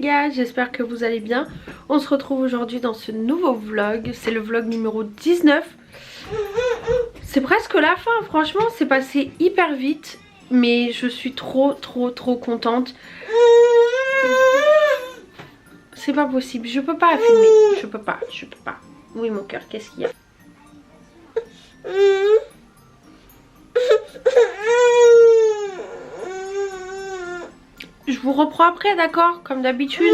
gars, j'espère que vous allez bien. On se retrouve aujourd'hui dans ce nouveau vlog. C'est le vlog numéro 19. C'est presque la fin, franchement c'est passé hyper vite. Mais je suis trop contente. C'est pas possible, je peux pas filmer. Je peux pas. Oui mon cœur, qu'est-ce qu'il y a? Je vous reprends après, d'accord? Comme d'habitude.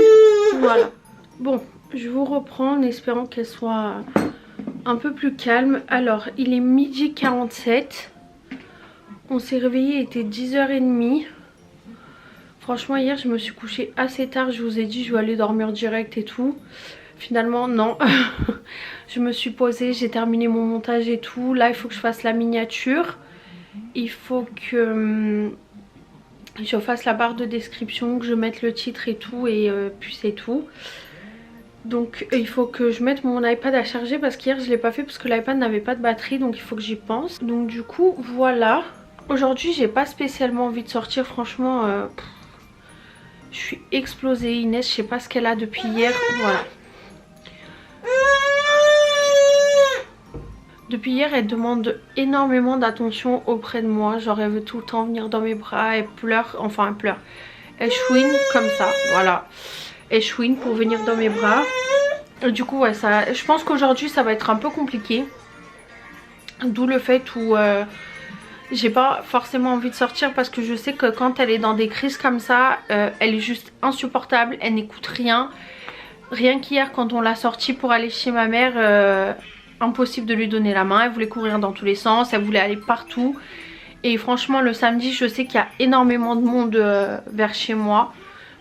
Voilà. Bon, je vous reprends en espérant qu'elle soit un peu plus calme. Alors, il est 12h47. On s'est réveillé, il était 10h30. Franchement, hier, je me suis couchée assez tard. Je vous ai dit, je vais aller dormir direct et tout. Finalement, non. Je me suis posée, j'ai terminé mon montage et tout. Là, il faut que je fasse la miniature. Il faut que je fasse la barre de description, que je mette le titre et tout, et puis c'est tout. Donc il faut que je mette mon iPad à charger parce qu'hier je l'ai pas fait parce que l'iPad n'avait pas de batterie, donc il faut que j'y pense. Donc du coup voilà. Aujourd'hui j'ai pas spécialement envie de sortir, franchement je suis explosée. Inès, je sais pas ce qu'elle a depuis hier, voilà. Depuis hier elle demande énormément d'attention auprès de moi, genre elle veut tout le temps venir dans mes bras, elle pleure, enfin elle pleure, elle chouine comme ça, voilà, elle chouine pour venir dans mes bras. Du coup ouais, ça, je pense qu'aujourd'hui ça va être un peu compliqué, d'où le fait où j'ai pas forcément envie de sortir parce que je sais que quand elle est dans des crises comme ça, elle est juste insupportable, elle n'écoute rien. Rien qu'hier quand on l'a sortie pour aller chez ma mère, impossible de lui donner la main, elle voulait courir dans tous les sens, elle voulait aller partout. Et franchement le samedi je sais qu'il y a énormément de monde vers chez moi,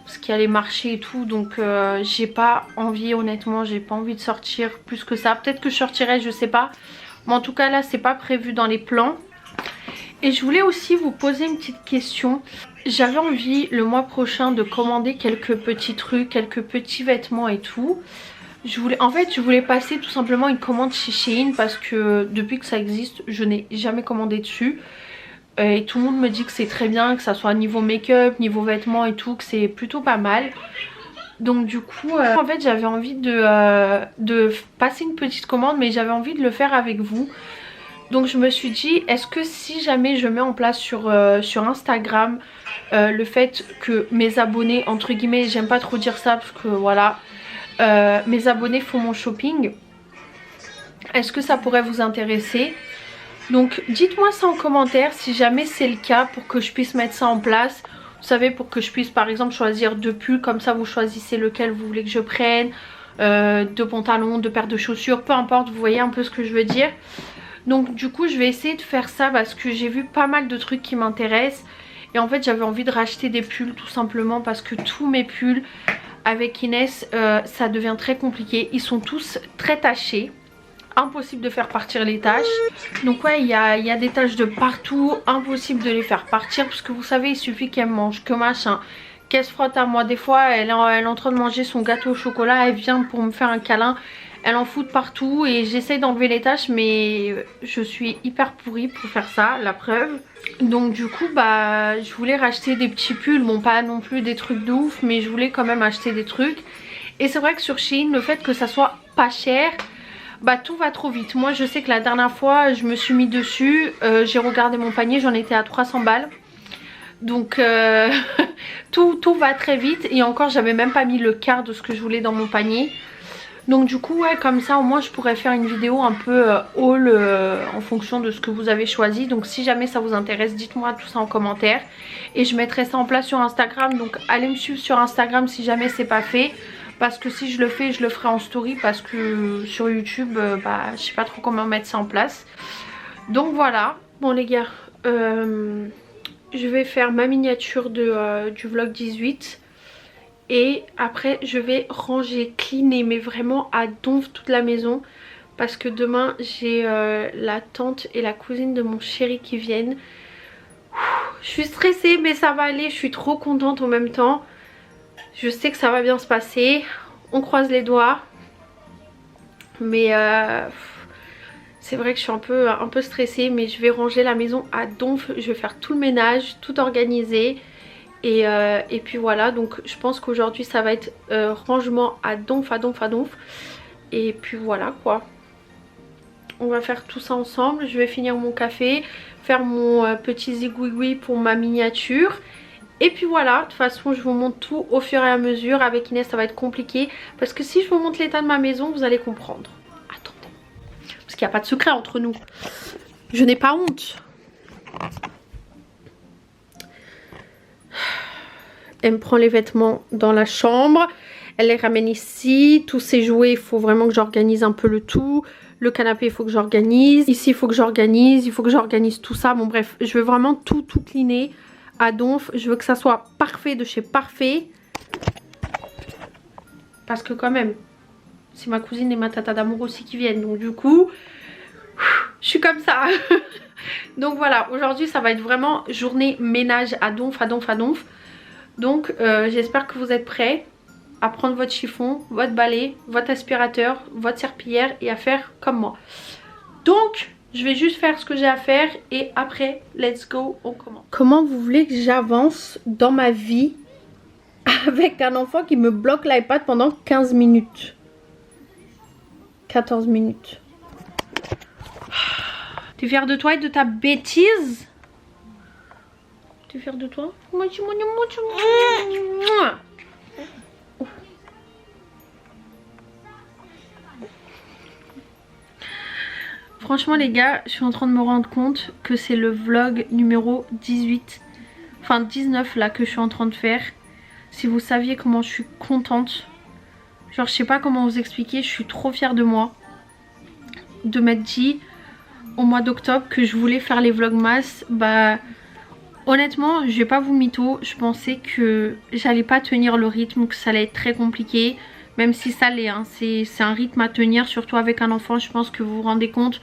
parce qu'il y a les marchés et tout, donc j'ai pas envie, honnêtement j'ai pas envie de sortir plus que ça. Peut-être que je sortirai, je sais pas, mais en tout cas là c'est pas prévu dans les plans. Et je voulais aussi vous poser une petite question. J'avais envie le mois prochain de commander quelques petits trucs, quelques petits vêtements et tout. En fait je voulais passer tout simplement une commande chez Shein parce que depuis que ça existe je n'ai jamais commandé dessus. Et tout le monde me dit que c'est très bien, que ça soit niveau make-up, niveau vêtements et tout, que c'est plutôt pas mal. Donc du coup en fait j'avais envie de passer une petite commande, mais j'avais envie de le faire avec vous. Donc je me suis dit, est-ce que si jamais je mets en place sur Instagram le fait que mes abonnés, entre guillemets, j'aime pas trop dire ça parce que voilà, mes abonnés font mon shopping, est-ce que ça pourrait vous intéresser? Donc dites-moi ça en commentaire si jamais c'est le cas, pour que je puisse mettre ça en place. Vous savez, pour que je puisse par exemple choisir 2 pulls, comme ça vous choisissez lequel vous voulez que je prenne, 2 pantalons, 2 paires de chaussures, peu importe, vous voyez un peu ce que je veux dire. Donc du coup je vais essayer de faire ça parce que j'ai vu pas mal de trucs qui m'intéressent. Et en fait j'avais envie de racheter des pulls tout simplement parce que tous mes pulls avec Inès ça devient très compliqué. Ils sont tous très tachés, impossible de faire partir les taches. Donc ouais, il y a des taches de partout, impossible de les faire partir parce que vous savez il suffit qu'elle mange que machin, qu'elle se frotte à moi. Des fois elle est en train de manger son gâteau au chocolat, elle vient pour me faire un câlin, elle en fout de partout et j'essaye d'enlever les taches, mais je suis hyper pourrie pour faire ça, la preuve. Donc du coup bah je voulais racheter des petits pulls, bon pas non plus des trucs de ouf, mais je voulais quand même acheter des trucs. Et c'est vrai que sur Shein, le fait que ça soit pas cher, bah tout va trop vite. Moi je sais que la dernière fois je me suis mis dessus, j'ai regardé mon panier, j'en étais à 300 balles. Donc tout va très vite, et encore j'avais même pas mis le quart de ce que je voulais dans mon panier. Donc du coup ouais, comme ça au moins je pourrais faire une vidéo un peu haul en fonction de ce que vous avez choisi. Donc si jamais ça vous intéresse, dites-moi tout ça en commentaire et je mettrai ça en place sur Instagram. Donc allez me suivre sur Instagram si jamais c'est pas fait, parce que si je le fais je le ferai en story, parce que sur YouTube bah je sais pas trop comment mettre ça en place. Donc voilà. Bon les gars, je vais faire ma miniature du vlog 18. Et après je vais ranger, cleaner, mais vraiment à donf toute la maison. Parce que demain j'ai la tante et la cousine de mon chéri qui viennent. Je suis stressée mais ça va aller, je suis trop contente en même temps. Je sais que ça va bien se passer, on croise les doigts. Mais c'est vrai que je suis un peu stressée, mais je vais ranger la maison à donf. Je vais faire tout le ménage, tout organiser. Et puis voilà, donc je pense qu'aujourd'hui ça va être rangement à donf. Et puis voilà quoi. On va faire tout ça ensemble. Je vais finir mon café, faire mon petit zigouigoui pour ma miniature. Et puis voilà, de toute façon je vous montre tout au fur et à mesure. Avec Inès ça va être compliqué parce que si je vous montre l'état de ma maison, vous allez comprendre. Attendez, parce qu'il n'y a pas de secret entre nous. Je n'ai pas honte. Elle me prend les vêtements dans la chambre, elle les ramène ici. Tous ces jouets, il faut vraiment que j'organise un peu le tout. Le canapé, il faut que j'organise. Ici, il faut que j'organise. Il faut que j'organise tout ça. Bon bref, je veux vraiment tout cleaner à donf. Je veux que ça soit parfait de chez parfait. Parce que quand même, c'est ma cousine et ma tata d'amour aussi qui viennent. Donc du coup, je suis comme ça. Donc voilà, aujourd'hui ça va être vraiment journée ménage à donf. Donc j'espère que vous êtes prêts à prendre votre chiffon, votre balai, votre aspirateur, votre serpillière et à faire comme moi. Donc je vais juste faire ce que j'ai à faire et après let's go, on commence. Comment vous voulez que j'avance dans ma vie avec un enfant qui me bloque l'iPad pendant 15 minutes, 14 minutes? T'es fière de toi et de ta bêtise? T'es fière de toi? Franchement les gars, je suis en train de me rendre compte que c'est le vlog numéro 18, enfin 19 là que je suis en train de faire. Si vous saviez comment je suis contente. Genre je sais pas comment vous expliquer, je suis trop fière de moi. De m'être dit au mois d'octobre que je voulais faire les vlogmas. Bah honnêtement je vais pas vous mytho, je pensais que j'allais pas tenir le rythme, que ça allait être très compliqué. Même si ça l'est, hein. C'est un rythme à tenir, surtout avec un enfant. Je pense que vous vous rendez compte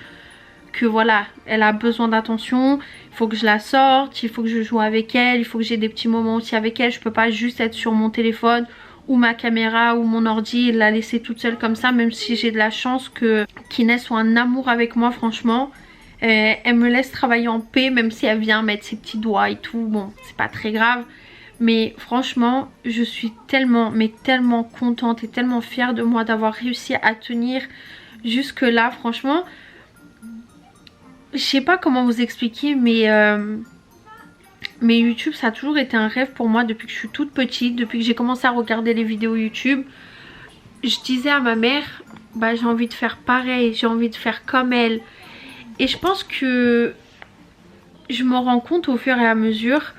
que voilà, elle a besoin d'attention. Il faut que je la sorte, il faut que je joue avec elle, il faut que j'ai des petits moments aussi avec elle. Je peux pas juste être sur mon téléphone ou ma caméra ou mon ordi et la laisser toute seule comme ça. Même si j'ai de la chance que qu'Inès soit un amour avec moi franchement. Elle me laisse travailler en paix même si elle vient mettre ses petits doigts et tout. Bon, c'est pas très grave. Mais franchement, je suis tellement, mais tellement contente et tellement fière de moi d'avoir réussi à tenir jusque là. Franchement, je sais pas comment vous expliquer, mais YouTube, ça a toujours été un rêve pour moi depuis que je suis toute petite, depuis que j'ai commencé à regarder les vidéos YouTube. Je disais à ma mère, bah j'ai envie de faire pareil, j'ai envie de faire comme elle. Et je pense que je me rends compte au fur et à mesure.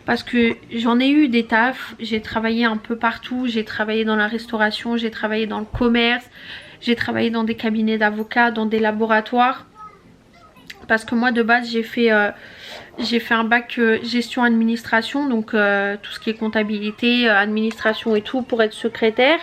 Parce que j'en ai eu des tafs, j'ai travaillé un peu partout, j'ai travaillé dans la restauration, j'ai travaillé dans le commerce, j'ai travaillé dans des cabinets d'avocats, dans des laboratoires. Parce que moi de base j'ai fait un bac gestion administration, donc tout ce qui est comptabilité, administration et tout pour être secrétaire.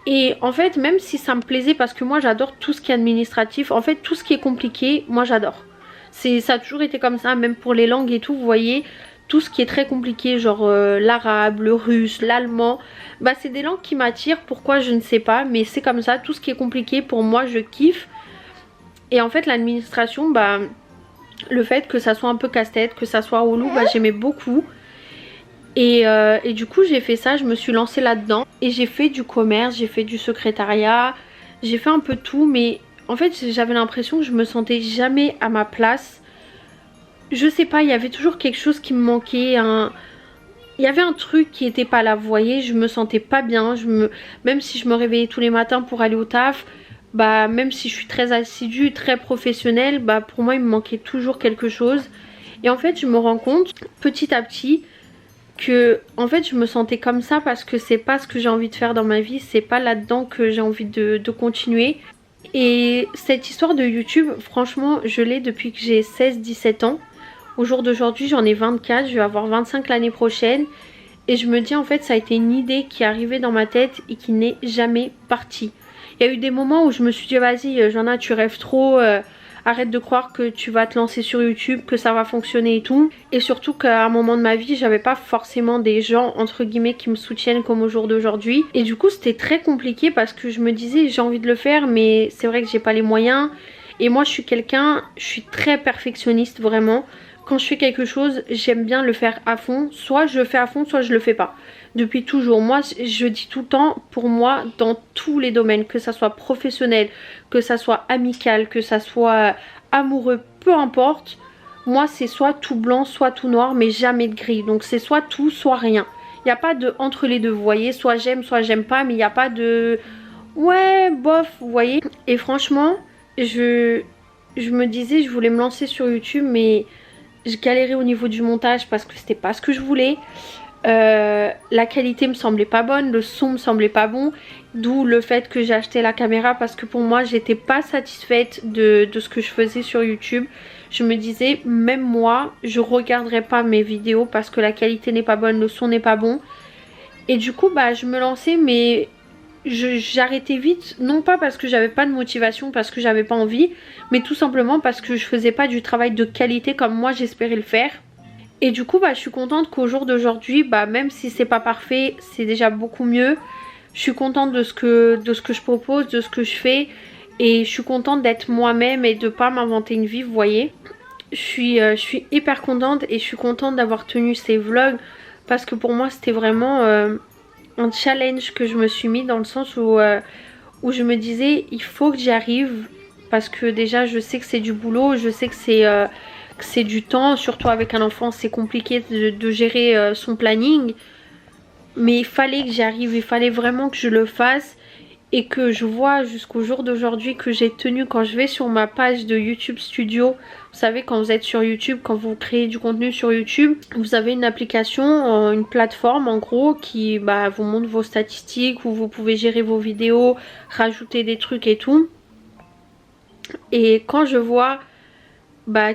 Et en fait même si ça me plaisait, parce que moi j'adore tout ce qui est administratif, en fait tout ce qui est compliqué, moi j'adore. Ça a toujours été comme ça, même pour les langues et tout, vous voyez, tout ce qui est très compliqué, genre l'arabe, le russe, l'allemand, bah c'est des langues qui m'attirent, pourquoi je ne sais pas, mais c'est comme ça, tout ce qui est compliqué pour moi je kiffe. Et en fait l'administration, bah le fait que ça soit un peu casse-tête, que ça soit relou, bah j'aimais beaucoup. Et du coup j'ai fait ça, je me suis lancée là-dedans et j'ai fait du commerce, j'ai fait du secrétariat, j'ai fait un peu tout, mais en fait j'avais l'impression que je me sentais jamais à ma place. Je sais pas, il y avait toujours quelque chose qui me manquait, il y avait un truc qui était pas là, vous voyez, je me sentais pas bien, même si je me réveillais tous les matins pour aller au taf, bah même si je suis très assidue, très professionnelle, bah pour moi il me manquait toujours quelque chose. Et en fait je me rends compte petit à petit que en fait je me sentais comme ça parce que c'est pas ce que j'ai envie de faire dans ma vie, c'est pas là-dedans que j'ai envie de continuer. Et cette histoire de YouTube, franchement je l'ai depuis que j'ai 16-17 ans. Au jour d'aujourd'hui j'en ai 24, je vais avoir 25 l'année prochaine. Et je me dis en fait ça a été une idée qui est arrivée dans ma tête et qui n'est jamais partie. Il y a eu des moments où je me suis dit vas-y Jana tu rêves trop, arrête de croire que tu vas te lancer sur YouTube, que ça va fonctionner et tout. Et surtout qu'à un moment de ma vie j'avais pas forcément des gens entre guillemets qui me soutiennent comme au jour d'aujourd'hui. Et du coup c'était très compliqué parce que je me disais j'ai envie de le faire mais c'est vrai que j'ai pas les moyens. Et moi je suis très perfectionniste vraiment. quand je fais quelque chose, j'aime bien le faire à fond. Soit je le fais à fond, soit je le fais pas. Depuis toujours. Moi, je dis tout le temps, pour moi, dans tous les domaines, que ça soit professionnel, que ça soit amical, que ça soit amoureux, peu importe. Moi, c'est soit tout blanc, soit tout noir, mais jamais de gris. Donc c'est soit tout, soit rien. Il n'y a pas de entre les deux, vous voyez. Soit j'aime pas, mais il n'y a pas de... Ouais, bof, vous voyez. Et franchement, je me disais, je voulais me lancer sur YouTube, mais je galérais au niveau du montage parce que c'était pas ce que je voulais. La qualité me semblait pas bonne, le son me semblait pas bon, d'où le fait que j'ai acheté la caméra parce que pour moi j'étais pas satisfaite de ce que je faisais sur YouTube. Je me disais, même moi je regarderai pas mes vidéos parce que la qualité n'est pas bonne, le son n'est pas bon. Et du coup bah je me lançais, mais j'arrêtais vite, non pas parce que j'avais pas de motivation, parce que j'avais pas envie, mais tout simplement parce que je faisais pas du travail de qualité comme moi j'espérais le faire. Et du coup bah je suis contente qu'au jour d'aujourd'hui, bah même si c'est pas parfait, c'est déjà beaucoup mieux. Je suis contente de ce que je propose, de ce que je fais, et je suis contente d'être moi-même et de pas m'inventer une vie, vous voyez. Je suis hyper contente et je suis contente d'avoir tenu ces vlogs parce que pour moi c'était vraiment un challenge que je me suis mis, dans le sens où je me disais il faut que j'y arrive, parce que déjà je sais que c'est du boulot, je sais que c'est du temps, surtout avec un enfant c'est compliqué de gérer son planning, mais il fallait que j'y arrive, il fallait vraiment que je le fasse et que je vois jusqu'au jour d'aujourd'hui que j'ai tenu. Quand je vais sur ma page de YouTube Studio, vous savez quand vous êtes sur YouTube, quand vous créez du contenu sur YouTube, vous avez une application, une plateforme en gros qui vous montre vos statistiques, où vous pouvez gérer vos vidéos, rajouter des trucs et tout. Et quand je vois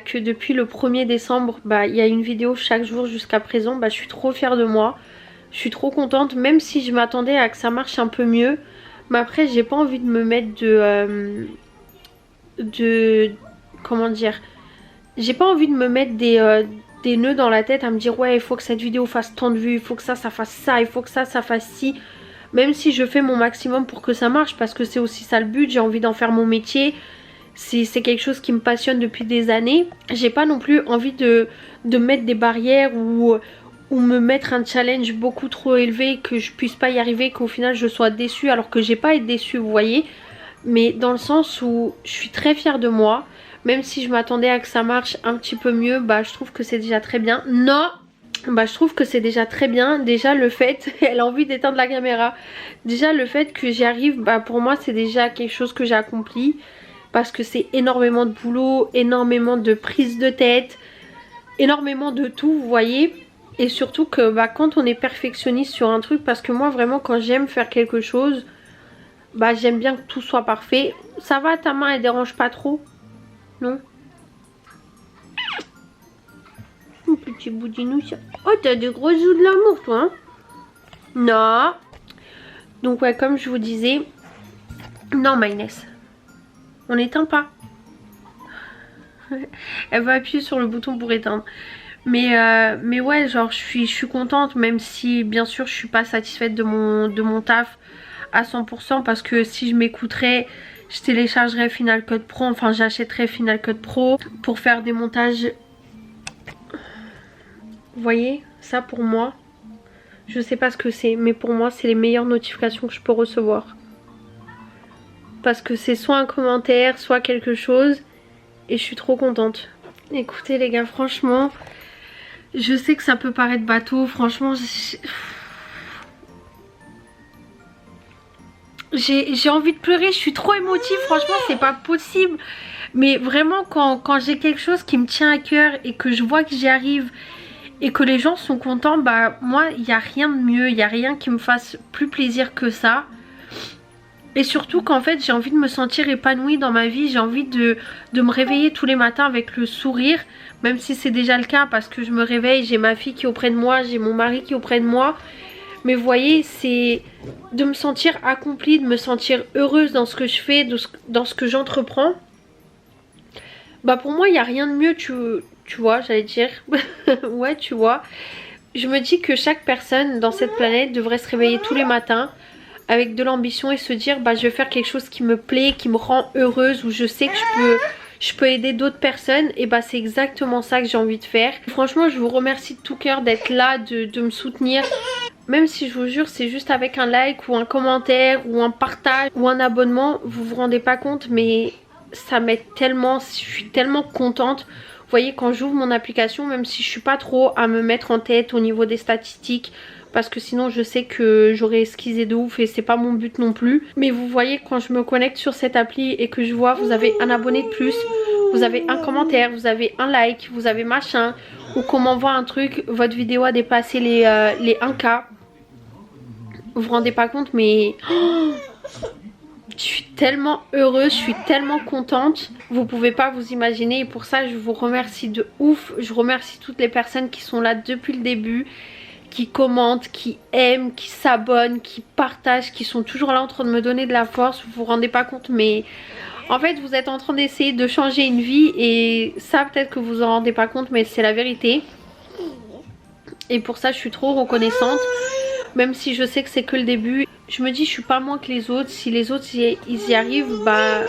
que depuis le 1er décembre, il y a une vidéo chaque jour jusqu'à présent, je suis trop fière de moi. Je suis trop contente, même si je m'attendais à que ça marche un peu mieux. Mais après j'ai pas envie de me mettre comment dire, j'ai pas envie de me mettre des nœuds dans la tête à me dire ouais il faut que cette vidéo fasse tant de vues, il faut que ça fasse ça, il faut que ça fasse ci. Même si je fais mon maximum pour que ça marche, parce que c'est aussi ça le but, j'ai envie d'en faire mon métier. C'est quelque chose qui me passionne depuis des années. J'ai pas non plus envie de mettre des barrières ou me mettre un challenge beaucoup trop élevé, que je puisse pas y arriver, qu'au final je sois déçue, alors que j'ai pas à être déçue, vous voyez. Mais dans le sens où je suis très fière de moi, même si je m'attendais à que ça marche un petit peu mieux, je trouve que c'est déjà très bien. Non, je trouve que c'est déjà très bien. Déjà le fait, elle a envie d'éteindre la caméra. Déjà le fait que j'y arrive, pour moi c'est déjà quelque chose que j'ai accompli. Parce que c'est énormément de boulot, énormément de prise de tête, énormément de tout, vous voyez. Et surtout que quand on est perfectionniste sur un truc, parce que moi vraiment quand j'aime faire quelque chose, j'aime bien que tout soit parfait. Ça va, ta main elle dérange pas trop? Non? Un petit boudinou ça. Oh t'as des gros joues de l'amour toi hein? Non. Donc ouais, comme je vous disais, non Maïnès, on n'éteint pas. Elle va appuyer sur le bouton pour éteindre. Mais ouais, genre je suis contente, même si bien sûr je suis pas satisfaite de mon taf à 100%, parce que si je m'écouterais, je téléchargerais Final Cut Pro, enfin j'achèterais Final Cut Pro pour faire des montages. Vous voyez, ça pour moi, je sais pas ce que c'est, mais pour moi c'est les meilleures notifications que je peux recevoir. Parce que c'est soit un commentaire, soit quelque chose, et je suis trop contente. Écoutez les gars, franchement, je sais que ça peut paraître bateau, franchement, j'ai envie de pleurer, je suis trop émotive, franchement c'est pas possible. Mais vraiment quand j'ai quelque chose qui me tient à cœur et que je vois que j'y arrive et que les gens sont contents, moi il n'y a rien de mieux, il n'y a rien qui me fasse plus plaisir que ça. Et surtout qu'en fait j'ai envie de me sentir épanouie dans ma vie, j'ai envie de me réveiller tous les matins avec le sourire, même si c'est déjà le cas parce que je me réveille, j'ai ma fille qui est auprès de moi, j'ai mon mari qui est auprès de moi. Mais vous voyez, c'est de me sentir accomplie, de me sentir heureuse dans ce que je fais, dans ce que j'entreprends. Pour moi il n'y a rien de mieux, tu vois, j'allais dire. Ouais, tu vois. Je me dis que chaque personne dans cette planète devrait se réveiller tous les matins avec de l'ambition et se dire je vais faire quelque chose qui me plaît, qui me rend heureuse, où je sais que je peux aider d'autres personnes, et bah c'est exactement ça que j'ai envie de faire. Franchement je vous remercie de tout cœur d'être là, de me soutenir. Même si je vous jure c'est juste avec un like ou un commentaire ou un partage ou un abonnement, vous vous rendez pas compte mais ça m'aide tellement, je suis tellement contente. Vous voyez quand j'ouvre mon application, même si je suis pas trop à me mettre en tête au niveau des statistiques, parce que sinon je sais que j'aurais esquissé de ouf et c'est pas mon but non plus. Mais vous voyez quand je me connecte sur cette appli et que je vois vous avez un abonné de plus, vous avez un commentaire, vous avez un like, vous avez machin, ou qu'on m'envoie un truc, votre vidéo a dépassé les 1K. Vous vous rendez pas compte mais je suis tellement heureuse, je suis tellement contente, vous pouvez pas vous imaginer, et pour ça je vous remercie de ouf. Je remercie toutes les personnes qui sont là depuis le début, qui commentent, qui aiment, qui s'abonnent, qui partagent, qui sont toujours là en train de me donner de la force. Vous vous rendez pas compte mais en fait vous êtes en train d'essayer de changer une vie, et ça peut-être que vous en rendez pas compte mais c'est la vérité, et pour ça je suis trop reconnaissante. Même si je sais que c'est que le début, je me dis je suis pas moins que les autres. Si les autres ils y arrivent, bah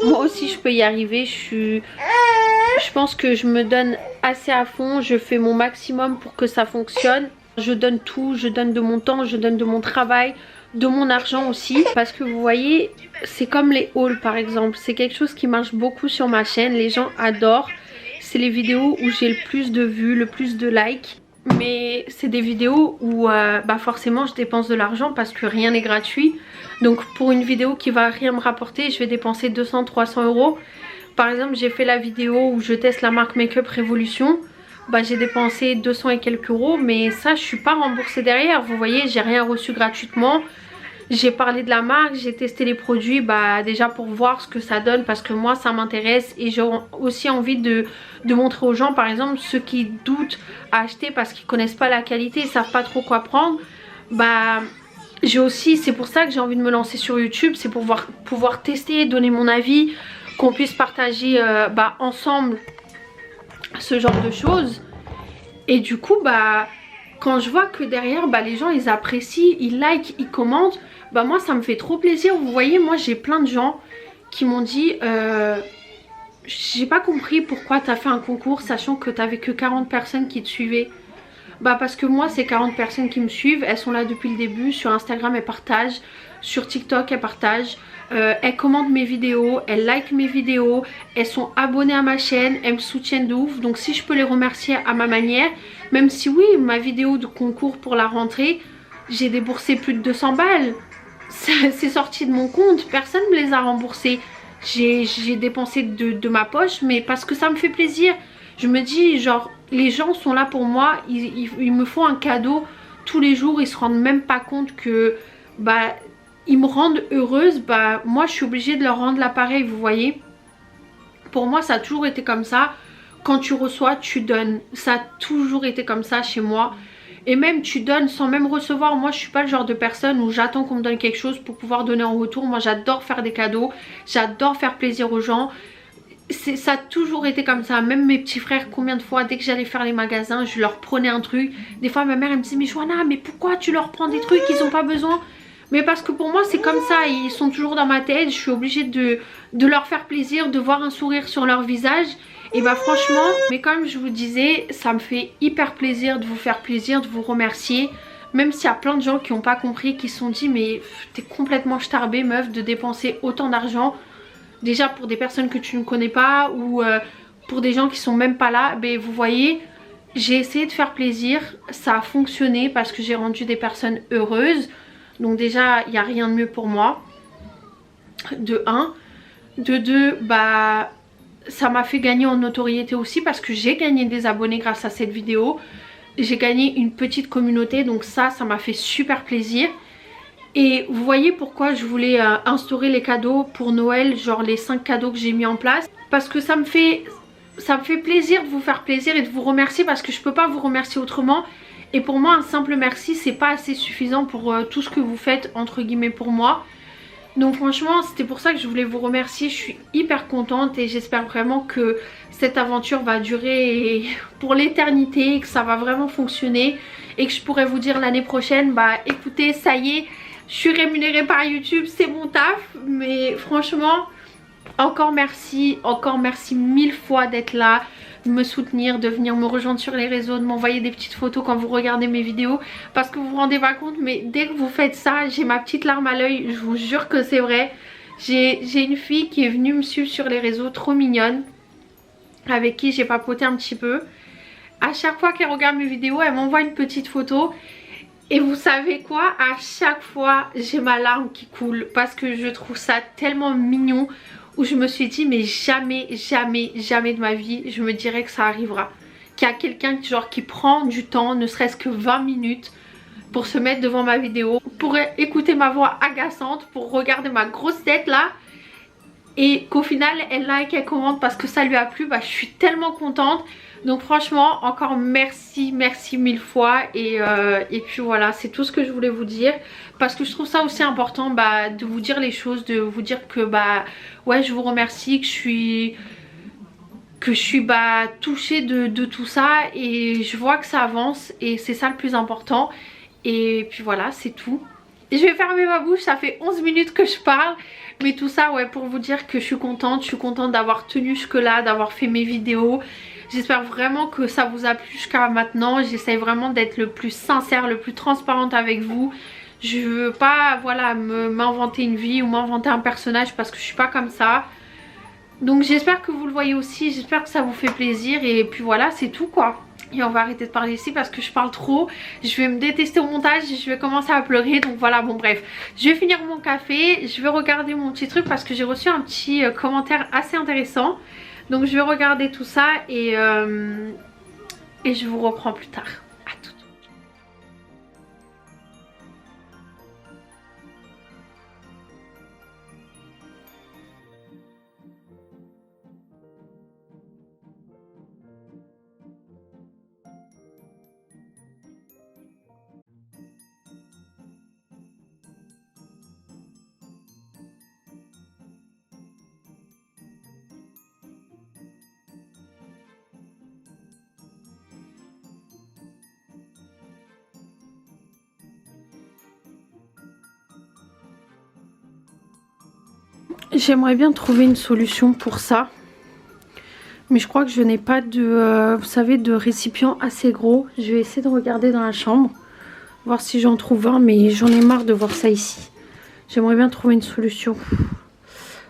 moi aussi je peux y arriver. Je pense que je me donne assez à fond, je fais mon maximum pour que ça fonctionne. Je donne tout, je donne de mon temps, je donne de mon travail, de mon argent aussi. Parce que vous voyez, c'est comme les hauls par exemple. C'est quelque chose qui marche beaucoup sur ma chaîne, les gens adorent. C'est les vidéos où j'ai le plus de vues, le plus de likes. Mais c'est des vidéos où bah forcément je dépense de l'argent parce que rien n'est gratuit. Donc pour une vidéo qui va rien me rapporter, je vais dépenser 200-300 euros. Par exemple j'ai fait la vidéo où je teste la marque Make-up Révolution. Bah j'ai dépensé 200 et quelques euros, mais ça je suis pas remboursée derrière. Vous voyez, j'ai rien reçu gratuitement. J'ai parlé de la marque, j'ai testé les produits bah déjà pour voir ce que ça donne, parce que moi ça m'intéresse, et j'ai aussi envie de montrer aux gens, par exemple ceux qui doutent à acheter parce qu'ils connaissent pas la qualité, ils savent pas trop quoi prendre. Bah j'ai aussi, c'est pour ça que j'ai envie de me lancer sur YouTube, c'est pour pouvoir tester, donner mon avis, qu'on puisse partager bah ensemble ce genre de choses. Et du coup bah quand je vois que derrière bah les gens ils apprécient, ils likent, ils commentent, bah moi ça me fait trop plaisir. Vous voyez, moi j'ai plein de gens qui m'ont dit j'ai pas compris pourquoi t'as fait un concours sachant que t'avais que 40 personnes qui te suivaient. Bah parce que moi ces 40 personnes qui me suivent, elles sont là depuis le début. Sur Instagram elles partagent, sur TikTok elles partagent, elles commentent mes vidéos, elles likent mes vidéos, elles sont abonnées à ma chaîne, elles me soutiennent de ouf. Donc si je peux les remercier à ma manière, même si oui ma vidéo de concours pour la rentrée, j'ai déboursé plus de 200 balles. C'est sorti de mon compte, personne ne me les a remboursés. J'ai dépensé de ma poche, mais parce que ça me fait plaisir. Je me dis genre les gens sont là pour moi, ils me font un cadeau tous les jours, ils se rendent même pas compte que bah ils me rendent heureuse. Bah moi je suis obligée de leur rendre l'appareil, vous voyez. Pour moi ça a toujours été comme ça. Quand tu reçois tu donnes, ça a toujours été comme ça chez moi. Et même tu donnes sans même recevoir. Moi je suis pas le genre de personne où j'attends qu'on me donne quelque chose pour pouvoir donner en retour. Moi j'adore faire des cadeaux, j'adore faire plaisir aux gens. Ça a toujours été comme ça. Même mes petits frères, combien de fois dès que j'allais faire les magasins je leur prenais un truc. Des fois ma mère elle me disait mais Joanna mais pourquoi tu leur prends des trucs, ils ont pas besoin. Mais parce que pour moi c'est comme ça, ils sont toujours dans ma tête. Je suis obligée de leur faire plaisir, de voir un sourire sur leur visage. Et bah franchement, mais comme je vous disais, ça me fait hyper plaisir de vous faire plaisir, de vous remercier. Même s'il y a plein de gens qui n'ont pas compris, qui se sont dit mais t'es complètement starbée meuf de dépenser autant d'argent. Déjà pour des personnes que tu ne connais pas, ou pour des gens qui sont même pas là. Mais vous voyez, j'ai essayé de faire plaisir, ça a fonctionné parce que j'ai rendu des personnes heureuses. Donc déjà il n'y a rien de mieux pour moi, de 1. De 2, bah ça m'a fait gagner en notoriété aussi parce que j'ai gagné des abonnés grâce à cette vidéo. J'ai gagné une petite communauté, donc ça m'a fait super plaisir. Et vous voyez pourquoi je voulais instaurer les cadeaux pour Noël, genre les 5 cadeaux que j'ai mis en place. Parce que ça me fait plaisir de vous faire plaisir et de vous remercier, parce que je peux pas vous remercier autrement. Et pour moi un simple merci c'est pas assez suffisant pour tout ce que vous faites entre guillemets pour moi. Donc franchement c'était pour ça que je voulais vous remercier. Je suis hyper contente et j'espère vraiment que cette aventure va durer pour l'éternité, que ça va vraiment fonctionner et que je pourrai vous dire l'année prochaine bah écoutez ça y est, je suis rémunérée par YouTube, c'est mon taf. Mais franchement Encore merci mille fois d'être là, de me soutenir, de venir me rejoindre sur les réseaux, de m'envoyer des petites photos quand vous regardez mes vidéos. Parce que vous vous rendez pas compte, mais dès que vous faites ça, j'ai ma petite larme à l'œil, je vous jure que c'est vrai. J'ai une fille qui est venue me suivre sur les réseaux, trop mignonne, avec qui j'ai papoté un petit peu. À chaque fois qu'elle regarde mes vidéos, elle m'envoie une petite photo. Et vous savez quoi, à chaque fois j'ai ma larme qui coule parce que je trouve ça tellement mignon, où je me suis dit mais jamais de ma vie je me dirais que ça arrivera, qu'il y a quelqu'un genre qui prend du temps, ne serait-ce que 20 minutes pour se mettre devant ma vidéo, pour écouter ma voix agaçante, pour regarder ma grosse tête là, et qu'au final elle like, elle commente parce que ça lui a plu. Bah je suis tellement contente. Donc franchement encore merci mille fois, et puis voilà, c'est tout ce que je voulais vous dire, parce que je trouve ça aussi important de vous dire les choses, de vous dire que ouais je vous remercie, que je suis touchée de tout ça, et je vois que ça avance et c'est ça le plus important. Et puis voilà, c'est tout. Et je vais fermer ma bouche, ça fait 11 minutes que je parle. Mais tout ça ouais pour vous dire que je suis contente d'avoir tenu jusque là, d'avoir fait mes vidéos. J'espère vraiment que ça vous a plu jusqu'à maintenant. J'essaie vraiment d'être le plus sincère, le plus transparente avec vous. Je veux pas voilà m'inventer une vie ou m'inventer un personnage, parce que je suis pas comme ça. Donc j'espère que vous le voyez aussi, j'espère que ça vous fait plaisir, et puis voilà, c'est tout quoi. Et on va arrêter de parler ici parce que je parle trop. Je vais me détester au montage et je vais commencer à pleurer. Donc voilà, bon bref. Je vais finir mon café. Je vais regarder mon petit truc parce que j'ai reçu un petit commentaire assez intéressant. Donc je vais regarder tout ça, et je vous reprends plus tard. À tout. J'aimerais bien trouver une solution pour ça. Mais je crois que je n'ai pas de, vous savez, de récipient assez gros. Je vais essayer de regarder dans la chambre, voir si j'en trouve un, mais j'en ai marre de voir ça ici. J'aimerais bien trouver une solution,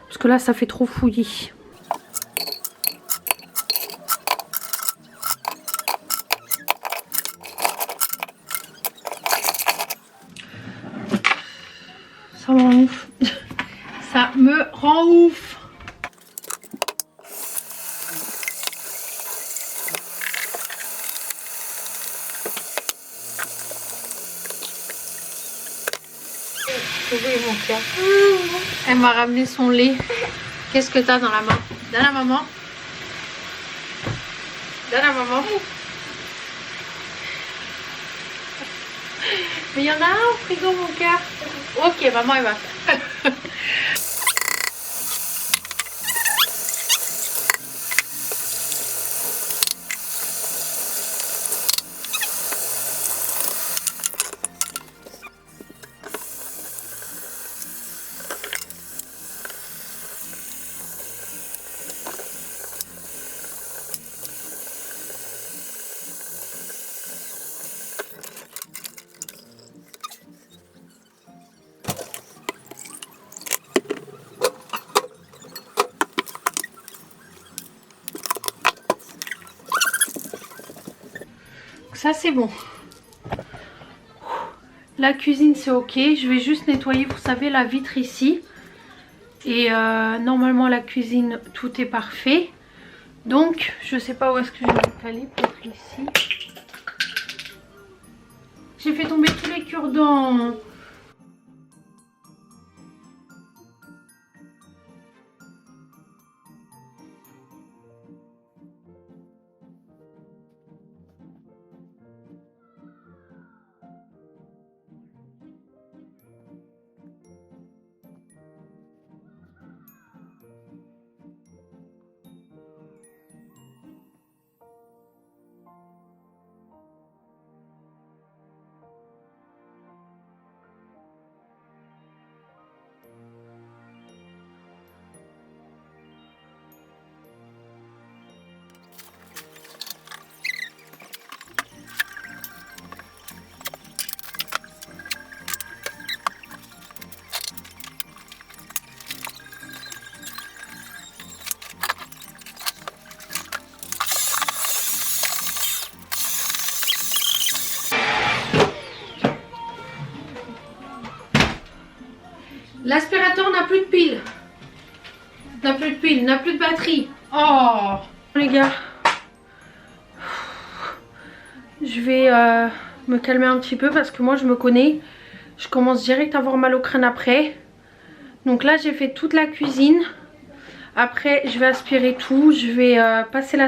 parce que là ça fait trop fouillis. Ça me rend ouf. Ça me rend ouf. Mon cœur. Elle m'a ramené son lait. Qu'est-ce que t'as dans la main? Donne à maman. Donne à maman. Mais il y en a un au frigo, mon cœur. Ok, maman elle va faire. Ça c'est bon. La cuisine c'est ok. Je vais juste nettoyer, vous savez, la vitre ici. Et normalement la cuisine tout est parfait. Donc je sais pas où est-ce que je vais le caler. Peut-être ici. J'ai fait tomber tous les cure-dents. L'aspirateur n'a plus de pile. N'a plus de pile, n'a plus de batterie. Oh les gars. Je vais me calmer un petit peu parce que moi je me connais. Je commence direct à avoir mal au crâne après. Donc là j'ai fait toute la cuisine. Après je vais aspirer tout. Je vais passer la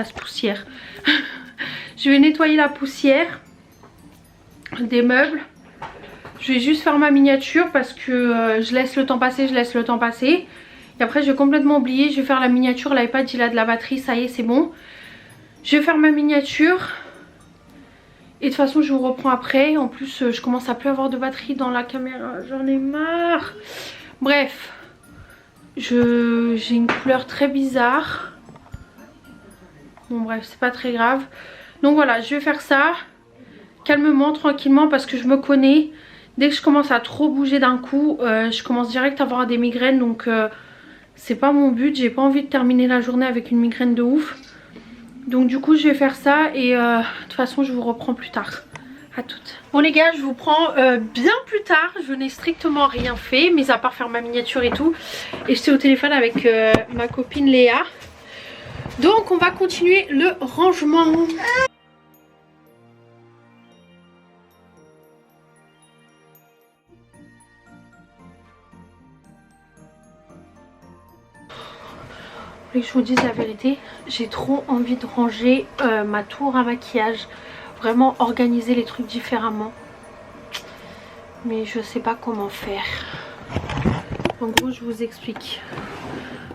poussière. Je vais nettoyer la poussière des meubles. Je vais juste faire ma miniature parce que je laisse le temps passer, Et après je vais complètement oublier. Je vais faire la miniature. L'iPad il a de la batterie, ça y est c'est bon. Je vais faire ma miniature. Et de toute façon je vous reprends après. En plus je commence à plus avoir de batterie dans la caméra. J'en ai marre. Bref. J'ai une couleur très bizarre. Bon bref c'est pas très grave. Donc voilà je vais faire ça. Calmement, tranquillement parce que je me connais. Dès que je commence à trop bouger d'un coup je commence direct à avoir des migraines. Donc c'est pas mon but. J'ai pas envie de terminer la journée avec une migraine de ouf. Donc du coup je vais faire ça et de toute façon je vous reprends plus tard. À toutes. Bon les gars je vous prends bien plus tard. Je n'ai strictement rien fait mis à part faire ma miniature et tout. Et j'étais au téléphone avec ma copine Léa. Donc on va continuer le rangement. Que je vous dise la vérité, j'ai trop envie de ranger ma tour à maquillage, vraiment organiser les trucs différemment, mais je sais pas comment faire. En gros je vous explique.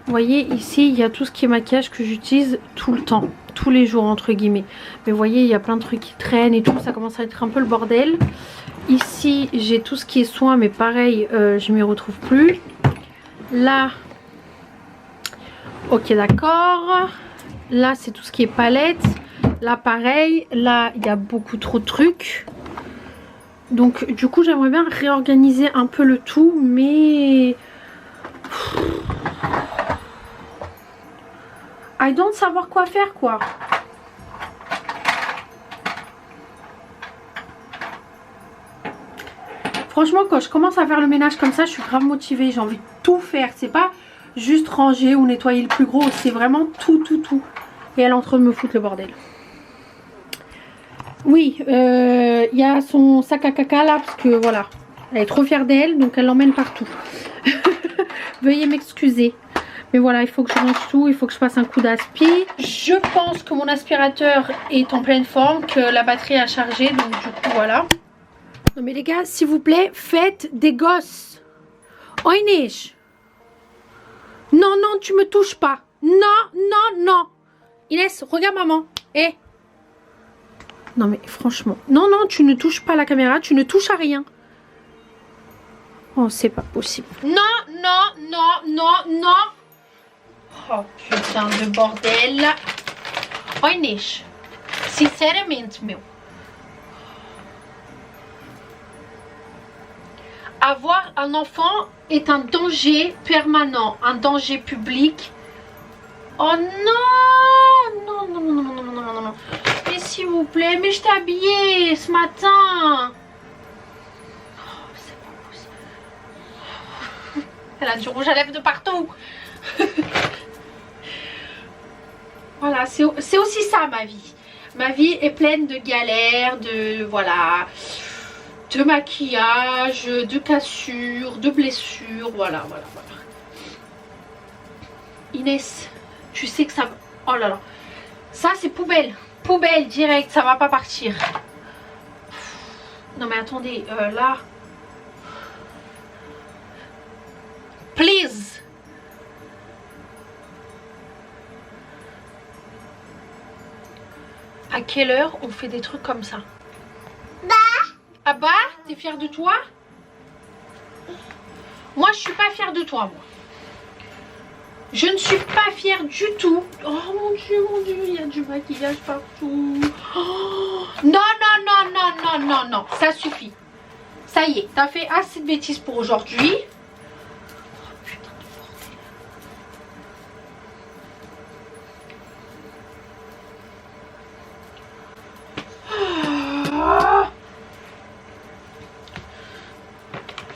Vous voyez ici il y a tout ce qui est maquillage que j'utilise tout le temps, tous les jours entre guillemets, mais vous voyez il y a plein de trucs qui traînent et tout, ça commence à être un peu le bordel. Ici j'ai tout ce qui est soin mais pareil je m'y retrouve plus. Là ok d'accord, là c'est tout ce qui est palette, là pareil, là il y a beaucoup trop de trucs. Donc du coup j'aimerais bien réorganiser un peu le tout mais... I don't savoir quoi faire quoi. Franchement quand je commence à faire le ménage comme ça je suis grave motivée, j'ai envie de tout faire, c'est pas... juste ranger ou nettoyer le plus gros, c'est vraiment tout. Et elle est en train de me foutre le bordel. Oui, il y a son sac à caca là parce que voilà, elle est trop fière d'elle donc elle l'emmène partout. Veuillez m'excuser. Mais voilà, il faut que je range tout, il faut que je passe un coup d'aspi. Je pense que mon aspirateur est en pleine forme, que la batterie a chargé, donc du coup voilà. Non mais les gars, s'il vous plaît, faites des gosses. Oinish. Non, non, tu me touches pas. Non. Inès, regarde maman. Eh. Non mais franchement. Non, tu ne touches pas la caméra. Tu ne touches à rien. Oh, c'est pas possible. Non. Oh, putain de bordel. Oh, Inês. Sinceramente, meu. Avoir un enfant est un danger permanent, un danger public. Oh non. Mais s'il vous plaît, mais je t'ai habillée ce matin. Oh, c'est pas possible. Elle a du rouge à lèvres de partout. Voilà, c'est aussi ça ma vie. Ma vie est pleine de galères, de voilà, de maquillage, de cassures, de blessures, voilà. Inès, tu sais que ça... Oh là là. Ça c'est poubelle. Poubelle direct, ça va pas partir. Non mais attendez, là... Please. À quelle heure on fait des trucs comme ça? Ah bah, t'es fière de toi? Moi je suis pas fière de toi moi. Je ne suis pas fière du tout. Oh mon dieu, il y a du maquillage partout. Oh, non, ça suffit. Ça y est, t'as fait assez de bêtises pour aujourd'hui. Oh putain de bordel.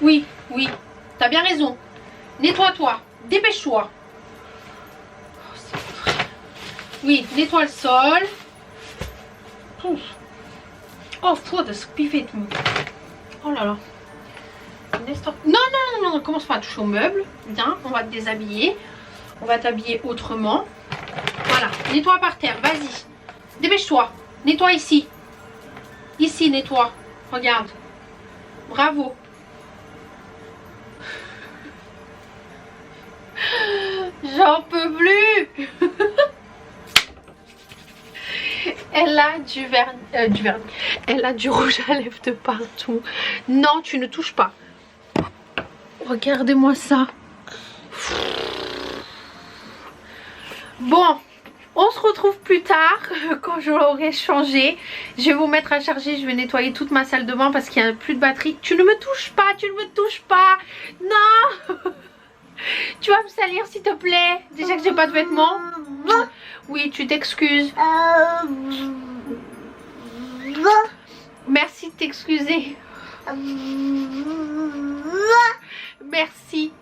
Oui, t'as bien raison. Nettoie-toi, dépêche-toi. Oui, nettoie le sol. Oh, foda-se, pifet-moi. Oh là là. Non, non, non, non, commence pas à toucher au meuble. Viens, on va te déshabiller. On va t'habiller autrement. Voilà, nettoie par terre, vas-y. Dépêche-toi, nettoie ici. Ici, nettoie. Regarde. Bravo. J'en peux plus. Elle a du vernis. Elle a du rouge à lèvres de partout. Non, tu ne touches pas. Regardez-moi ça. Bon, on se retrouve plus tard quand je l'aurai changé. Je vais vous mettre à charger. Je vais nettoyer toute ma salle de bain parce qu'il n'y a plus de batterie. Tu ne me touches pas, tu ne me touches pas. Non. Tu vas me salir s'il te plaît. Déjà que j'ai pas de vêtements. Oui, tu t'excuses. Merci de t'excuser. Merci.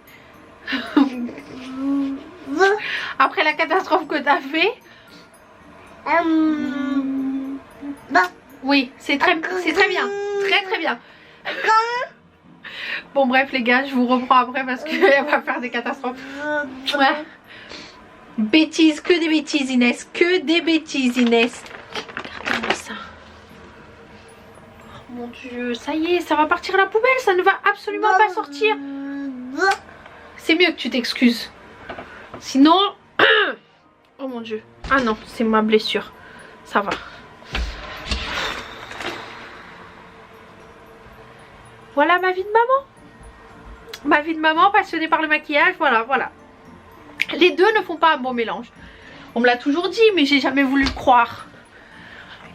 Après la catastrophe que t'as fait. Oui, c'est très bien. Très très bien. Bon bref les gars, je vous reprends après parce qu'elle va faire des catastrophes. Ouais. Bêtises, que des bêtises Inès. Que des bêtises Inès. Regardez-moi ça. Oh mon dieu, ça y est, ça va partir à la poubelle. Ça ne va absolument pas sortir. C'est mieux que tu t'excuses. Sinon... Oh mon dieu. Ah non, c'est ma blessure. Ça va. Voilà ma vie de maman. Ma vie de maman passionnée par le maquillage. Voilà, voilà. Les deux ne font pas un bon mélange. On me l'a toujours dit, mais j'ai jamais voulu le croire.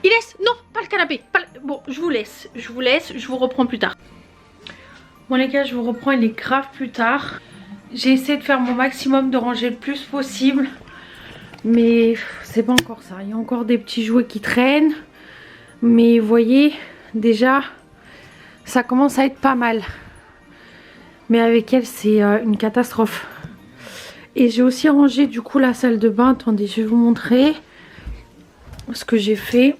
Il laisse... Non, pas le canapé. Pas le... Bon, je vous laisse. Je vous laisse. Je vous reprends plus tard. Bon les gars, je vous reprends. Il est grave plus tard. J'ai essayé de faire mon maximum de ranger le plus possible. Mais c'est pas encore ça. Il y a encore des petits jouets qui traînent. Mais vous voyez, déjà, ça commence à être pas mal. Mais avec elle, c'est une catastrophe. Et j'ai aussi rangé du coup la salle de bain. Attendez, je vais vous montrer ce que j'ai fait.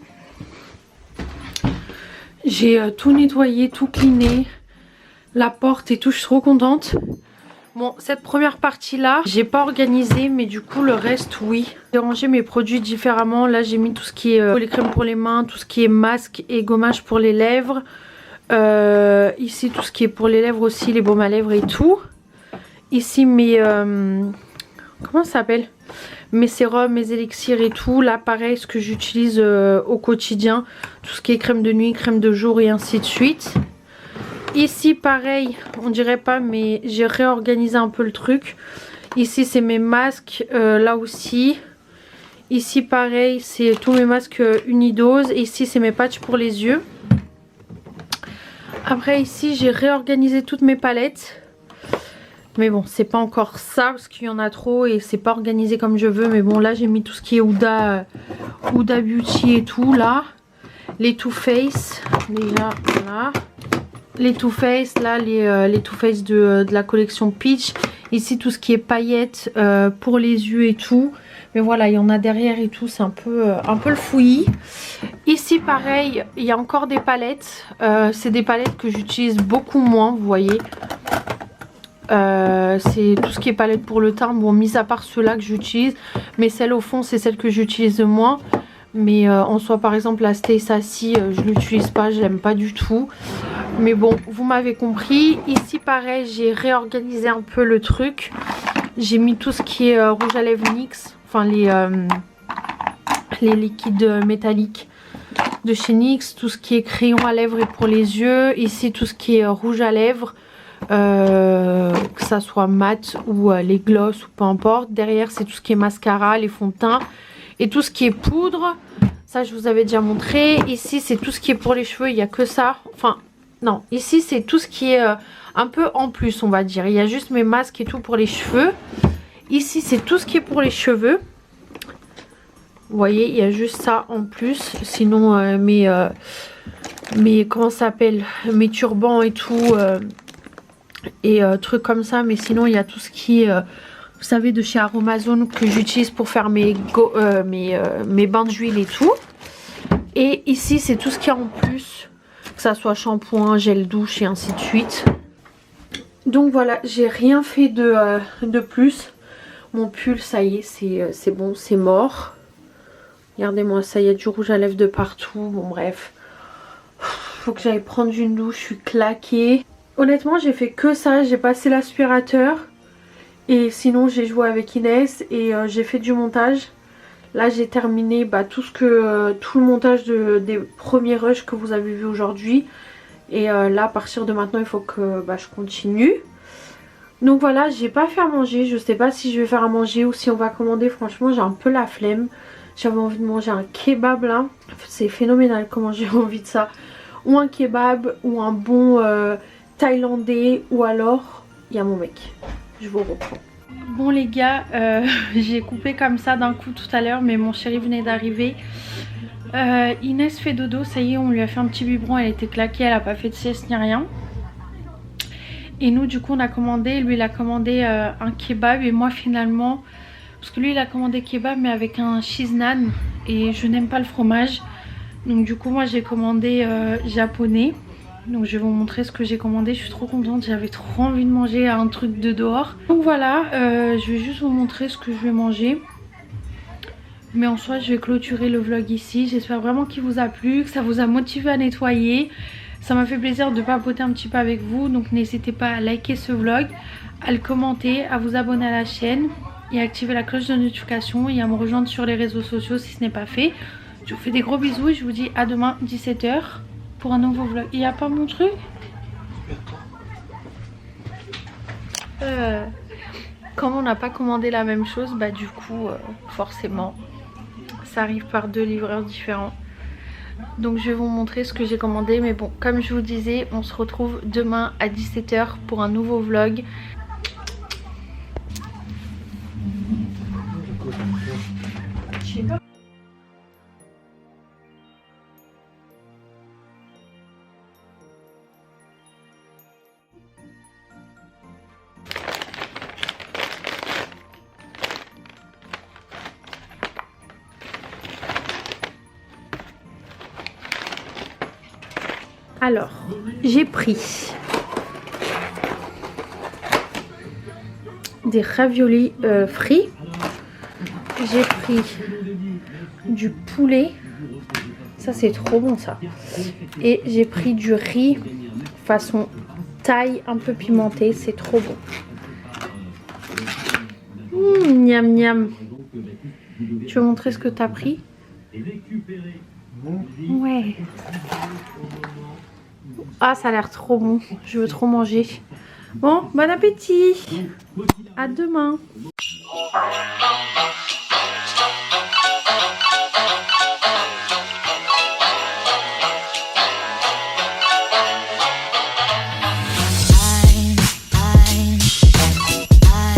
J'ai tout nettoyé, tout cleané. La porte et tout, je suis trop contente. Bon, cette première partie là, j'ai pas organisé, mais du coup le reste oui. J'ai rangé mes produits différemment. Là j'ai mis tout ce qui est les crèmes pour les mains, tout ce qui est masque et gommage pour les lèvres. Ici tout ce qui est pour les lèvres aussi, les baumes à lèvres et tout. Ici mes... comment ça s'appelle? Mes sérums, mes élixirs et tout. Là pareil, ce que j'utilise au quotidien. Tout ce qui est crème de nuit, crème de jour et ainsi de suite. Ici pareil, on dirait pas, mais j'ai réorganisé un peu le truc. Ici c'est mes masques, là aussi. Ici pareil, c'est tous mes masques unidose. Ici c'est mes patchs pour les yeux. Après ici j'ai réorganisé toutes mes palettes. Mais bon, c'est pas encore ça parce qu'il y en a trop et c'est pas organisé comme je veux. Mais bon, là j'ai mis tout ce qui est Huda Beauty et tout là. Les Too Faced, déjà voilà. Les Too Faced, là les Too Faced de la collection Peach. Ici tout ce qui est paillettes pour les yeux et tout. Mais voilà, il y en a derrière et tout, c'est un peu le fouillis. Ici pareil, il y a encore des palettes. C'est des palettes que j'utilise beaucoup moins, vous voyez. C'est tout ce qui est palette pour le teint. Bon, mis à part ceux-là que j'utilise. Mais celle au fond, c'est celle que j'utilise le moins. Mais en soi, par exemple, la Stay Sassy, je l'utilise pas, je l'aime pas du tout. Mais bon, vous m'avez compris. Ici, pareil, j'ai réorganisé un peu le truc. J'ai mis tout ce qui est rouge à lèvres NYX. Enfin, les liquides métalliques de chez NYX. Tout ce qui est crayon à lèvres et pour les yeux. Ici, tout ce qui est rouge à lèvres. Que ça soit mat ou les gloss ou peu importe. Derrière, c'est tout ce qui est mascara, les fonds de teint. Et tout ce qui est poudre. Ça, je vous avais déjà montré. Ici, c'est tout ce qui est pour les cheveux. Il n'y a que ça. Enfin... Non, ici c'est tout ce qui est un peu en plus, on va dire. Il y a juste mes masques et tout pour les cheveux. Ici c'est tout ce qui est pour les cheveux. Vous voyez, il y a juste ça en plus. Sinon mes comment ça s'appelle, mes turbans et tout, et trucs comme ça. Mais sinon il y a tout ce qui est, vous savez, de chez Aromazone que j'utilise pour faire mes bains d'huile et tout. Et ici c'est tout ce qu'il y a en plus, que ça soit shampoing, gel douche et ainsi de suite. Donc voilà, j'ai rien fait de plus. Mon pull, ça y est, c'est bon, c'est mort. Regardez-moi ça, il y a du rouge à lèvres de partout. Bon bref, faut que j'aille prendre une douche, je suis claquée. Honnêtement j'ai fait que ça, j'ai passé l'aspirateur. Et sinon j'ai joué avec Inès et j'ai fait du montage. Là j'ai terminé tout le montage des premiers rushs que vous avez vu aujourd'hui. Et là à partir de maintenant il faut que je continue. Donc voilà, j'ai pas fait à manger, je sais pas si je vais faire à manger ou si on va commander. Franchement j'ai un peu la flemme. J'avais envie de manger un kebab là. C'est phénoménal comment j'ai envie de ça. Ou un kebab ou un bon thaïlandais. Ou alors, il y a mon mec. Je vous reprends. Bon les gars, j'ai coupé comme ça d'un coup tout à l'heure. Mais mon chéri venait d'arriver. Inès fait dodo, ça y est, on lui a fait un petit biberon. Elle était claquée, elle a pas fait de sieste ni rien. Et nous du coup on a commandé. Lui il a commandé un kebab. Et moi finalement... Parce que lui il a commandé kebab mais avec un cheese naan. Et je n'aime pas le fromage. Donc du coup moi j'ai commandé japonais. Donc je vais vous montrer ce que j'ai commandé. Je suis trop contente, j'avais trop envie de manger un truc de dehors. Donc voilà, je vais juste vous montrer ce que je vais manger. Mais en soi je vais clôturer le vlog ici. J'espère vraiment qu'il vous a plu, que ça vous a motivé à nettoyer. Ça m'a fait plaisir de papoter un petit peu avec vous. Donc n'hésitez pas à liker ce vlog, à le commenter, à vous abonner à la chaîne et à activer la cloche de notification et à me rejoindre sur les réseaux sociaux si ce n'est pas fait. Je vous fais des gros bisous et je vous dis à demain 17 h pour un nouveau vlog. Il n'y a pas mon truc Comme on n'a pas commandé la même chose, du coup forcément ça arrive par 2 livreurs différents. Donc je vais vous montrer ce que j'ai commandé. Mais bon, comme je vous disais, on se retrouve demain à 17 h pour un nouveau vlog. Alors, j'ai pris des raviolis frits. J'ai pris du poulet. Ça, c'est trop bon, ça. Et j'ai pris du riz façon thaï, un peu pimenté. C'est trop bon. Miam, miam. Tu veux montrer ce que tu as pris? Ouais. Ah, ça a l'air trop bon. Je veux trop manger. Bon, bon appétit. À demain.